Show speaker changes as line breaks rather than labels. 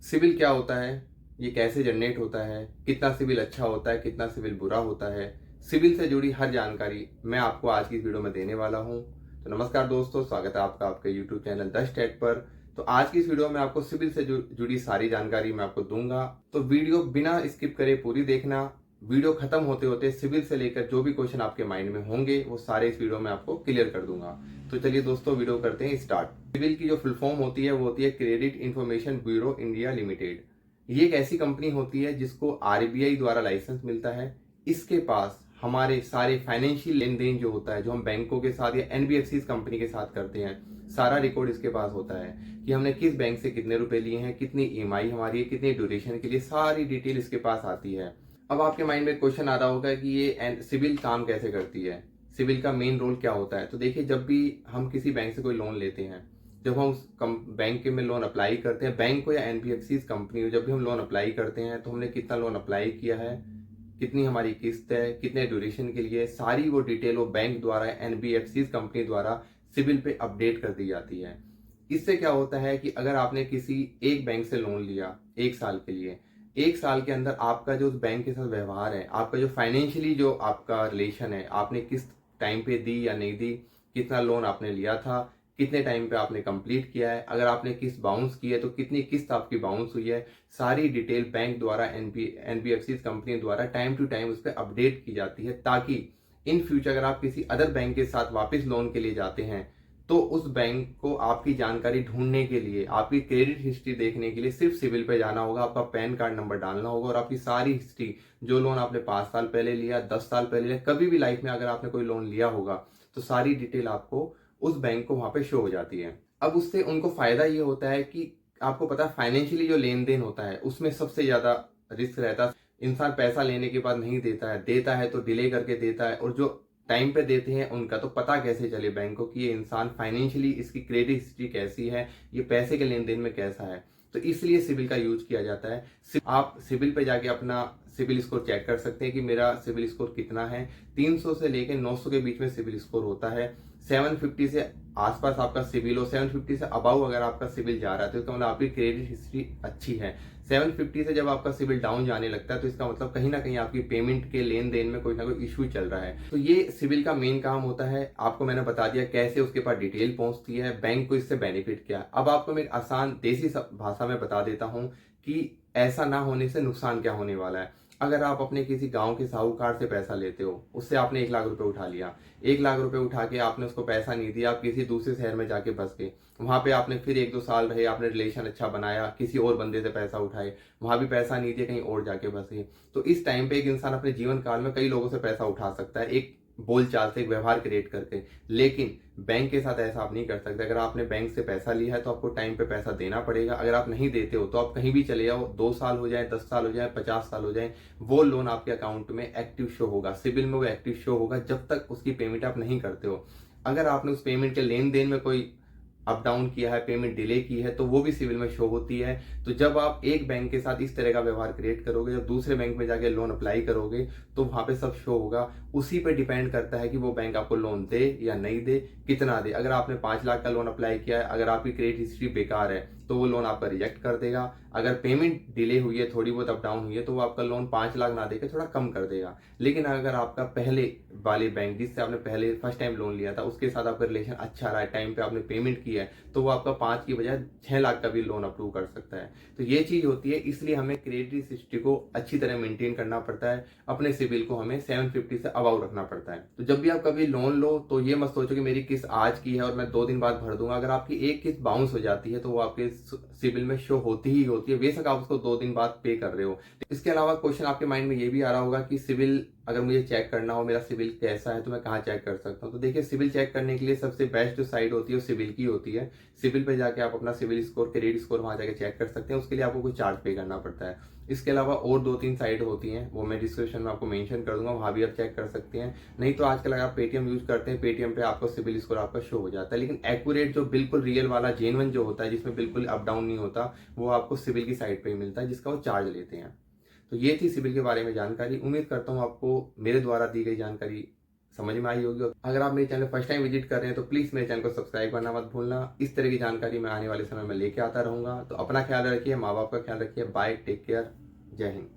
CIBIL क्या होता है, ये कैसे जनरेट होता है, कितना सिबिल अच्छा होता है, कितना सिबिल बुरा होता है, सिबिल से जुड़ी हर जानकारी मैं आपको आज की इस वीडियो में देने वाला हूं। तो नमस्कार दोस्तों, स्वागत है आपका आपके यूट्यूब चैनल द स्टेट पर। तो आज की इस वीडियो में आपको सिबिल से जुड़ी सारी जानकारी मैं आपको दूंगा। तो वीडियो बिना स्किप करे पूरी देखना। वीडियो खत्म होते होते सिबिल से लेकर जो भी क्वेश्चन आपके माइंड में होंगे वो सारे इस वीडियो में आपको क्लियर कर दूंगा। तो चलिए दोस्तों, वीडियो करते हैं स्टार्ट। सिबिल की जो फुल फॉर्म होती है वो होती है credit information bureau India limited. ये एक ऐसी कंपनी होती है जिसको आरबीआई द्वारा लाइसेंस मिलता है। इसके पास हमारे सारे फाइनेंशियल लेन देन जो होता है, जो हम बैंकों के साथ या एनबीएफसी कंपनी के साथ करते हैं, सारा रिकॉर्ड इसके पास होता है कि हमने किस बैंक से कितने रुपए लिए हैं, कितनी ईएमआई हमारी है, कितनी ड्यूरेशन के लिए, सारी डिटेल इसके पास आती है। अब आपके माइंड में क्वेश्चन आ रहा होगा कि ये सिबिल काम कैसे करती है, सिबिल का मेन रोल क्या होता है। तो देखिए, जब भी हम किसी बैंक से कोई लोन लेते हैं, जब हम उस बैंक में लोन अप्लाई करते हैं, बैंक को या एनबीएफसी कंपनी को, जब भी हम लोन अप्लाई करते हैं तो हमने कितना लोन अप्लाई किया है, कितनी हमारी किस्त है, कितने ड्यूरेशन के लिए, सारी वो डिटेल वो बैंक द्वारा, एनबीएफसी कंपनी द्वारा सिबिल पे अपडेट कर दी जाती है। इससे क्या होता है कि अगर आपने किसी एक बैंक से लोन लिया 1 साल के लिए, 1 साल के अंदर आपका जो उस बैंक के साथ व्यवहार है, आपका जो फाइनेंशियली जो आपका रिलेशन है, आपने किस टाइम पे दी या नहीं दी, कितना लोन आपने लिया था, कितने टाइम पे आपने कंप्लीट किया है, अगर आपने किस्त बाउंस की है तो कितनी किस्त आपकी बाउंस हुई है, सारी डिटेल बैंक द्वारा, एनबीएफसी कंपनी द्वारा टाइम टू टाइम उस पर अपडेट की जाती है, ताकि इन फ्यूचर अगर आप किसी अदर बैंक के साथ वापस लोन के लिए जाते हैं तो उस बैंक को आपकी जानकारी ढूंढने के लिए, आपकी क्रेडिट हिस्ट्री देखने के लिए सिर्फ सिविल पे जाना होगा, आपका पैन कार्ड नंबर डालना होगा और आपकी सारी हिस्ट्री, जो लोन आपने 5 साल पहले लिया, 10 साल पहले लिया, कभी भी लाइफ में अगर आपने कोई लोन लिया होगा तो सारी डिटेल आपको उस बैंक को वहां पे शो हो जाती है। अब उससे उनको फायदा ये होता है कि आपको पता है फाइनेंशियली जो लेन देन होता है उसमें सबसे ज्यादा रिस्क रहता है। इंसान पैसा लेने के बाद नहीं देता है, देता है तो डिले करके देता है, और जो टाइम पे देते हैं उनका तो पता कैसे चले बैंक को कि ये इंसान फाइनेंशियली, इसकी क्रेडिट हिस्ट्री कैसी है, ये पैसे के लेन देन में कैसा है। तो इसलिए सिबिल का यूज किया जाता है। आप सिबिल पे जाके अपना सिबिल स्कोर चेक कर सकते हैं कि मेरा सिबिल स्कोर कितना है। 300 से लेकर 900 के बीच में सिबिल स्कोर होता है। 750 से आसपास आपका सिबिल हो, 750 से अबाउ अगर आपका सिबिल जा रहा है तो इसका मतलब आपकी क्रेडिट हिस्ट्री अच्छी है। 750 से जब आपका सिबिल डाउन जाने लगता है तो इसका मतलब कहीं ना कहीं आपकी पेमेंट के लेन देन में कोई ना कोई इशू चल रहा है। तो ये सिबिल का मेन काम होता है। आपको मैंने बता दिया कैसे उसके पास डिटेल पहुंचती है, बैंक को इससे बेनिफिट क्या है। अब आपको मैं एक आसान देसी भाषा में बता देता हूं कि ऐसा ना होने से नुकसान क्या होने वाला है। अगर आप अपने किसी गांव के साहूकार से पैसा लेते हो, उससे आपने 1 लाख रुपए उठा लिया, 1 लाख रुपए उठा के आपने उसको पैसा नहीं दिया, आप किसी दूसरे शहर में जाके बस गए, वहां पे आपने फिर 1-2 साल रहे, आपने रिलेशन अच्छा बनाया, किसी और बंदे से पैसा उठाए, वहां भी पैसा नहीं दिया, कहीं और जाके बस गए। तो इस टाइम पे एक इंसान अपने जीवन काल में कई लोगों से पैसा उठा सकता है, एक बोलचाल से, एक व्यवहार क्रिएट करके। लेकिन बैंक के साथ ऐसा आप नहीं कर सकते। अगर आपने बैंक से पैसा लिया है तो आपको टाइम पे पैसा देना पड़ेगा। अगर आप नहीं देते हो तो आप कहीं भी चले जाओ, 2 साल हो जाए, 10 साल हो जाए, 50 साल हो जाए, वो लोन आपके अकाउंट में एक्टिव शो होगा, सिबिल में वो एक्टिव शो होगा जब तक उसकी पेमेंट आप नहीं करते हो। अगर आपने उस पेमेंट के लेन देन में कोई अप डाउन किया है, पेमेंट डिले की है, तो वो भी सिविल में शो होती है। तो जब आप एक बैंक के साथ इस तरह का व्यवहार क्रिएट करोगे, जब दूसरे बैंक में जाके लोन अप्लाई करोगे तो वहां पे सब शो होगा। उसी पे डिपेंड करता है कि वो बैंक आपको लोन दे या नहीं दे, कितना दे। अगर आपने 5 लाख का लोन अप्लाई किया है, अगर आपकी क्रेडिट हिस्ट्री बेकार है तो वो लोन आपका रिजेक्ट कर देगा। अगर पेमेंट डिले हुई है, थोड़ी बहुत अप डाउन हुई है, तो वो आपका लोन 5 लाख ना देकर थोड़ा कम कर देगा। लेकिन अगर आपका पहले वाले बैंक जिससे आपने पहले फर्स्ट टाइम लोन लिया था उसके साथ आपका रिलेशन अच्छा रहा है, टाइम पे आपने पेमेंट किया है, तो वो आपका 5 की बजाय 6 लाख का भी लोन अप्रूव कर सकता है। तो ये चीज होती है, इसलिए हमें क्रेडिट हिस्ट्री को अच्छी तरह मेंटेन करना पड़ता है। अपने सिबिल को हमें 750 से अबाउ रखना पड़ता है। तो जब भी आप कभी लोन लो तो ये मत सोचो कि मेरी किस्त आज की है और मैं 2 दिन बाद भर दूंगा। अगर आपकी एक किस्त बाउंस हो जाती है तो वो आपके सिबिल में शो होती ही होती है, बेशक आप उसको 2 दिन बाद पे कर रहे हो। इसके अलावा क्वेश्चन आपके माइंड में ये भी आ रहा होगा कि सिबिल अगर मुझे चेक करना हो, मेरा सिबिल कैसा है, तो मैं कहाँ चेक कर सकता हूँ। तो देखिए, सिबिल चेक करने के लिए सबसे बेस्ट जो साइट होती है वो सिबिल की होती है। सिबिल पे जाके आप अपना सिबिल स्कोर, क्रेडिट स्कोर वहां जाके चेक कर सकते हैं। उसके लिए आपको कुछ चार्ज पे करना पड़ता है। इसके अलावा और 2-3 साइट होती हैं, वो मैं डिस्क्रिप्शन में आपको मेंशन कर दूंगा, वहां भी आप चेक कर सकते हैं। नहीं तो आजकल अगर आप पेटीएम यूज करते हैं, पेटीएम पे आपको सिबिल स्कोर आपका शो हो जाता है। लेकिन एक्यूरेट जो बिल्कुल रियल वाला जेन्युइन जो होता है, जिसमें बिल्कुल अप डाउन नहीं होता, वो आपको सिबिल की साइट पे ही मिलता है, जिसका वो चार्ज लेते हैं। तो ये थी सिबिल के बारे में जानकारी। उम्मीद करता हूँ आपको मेरे द्वारा दी गई जानकारी समझ में आई होगी। अगर आप मेरे चैनल फर्स्ट टाइम विजिट कर रहे हैं तो प्लीज़ मेरे चैनल को सब्सक्राइब करना मत भूलना। इस तरह की जानकारी मैं आने वाले समय में लेके आता रहूँगा। तो अपना ख्याल रखिए, माँ बाप का ख्याल रखिए। बाय, टेक केयर, जय हिंद।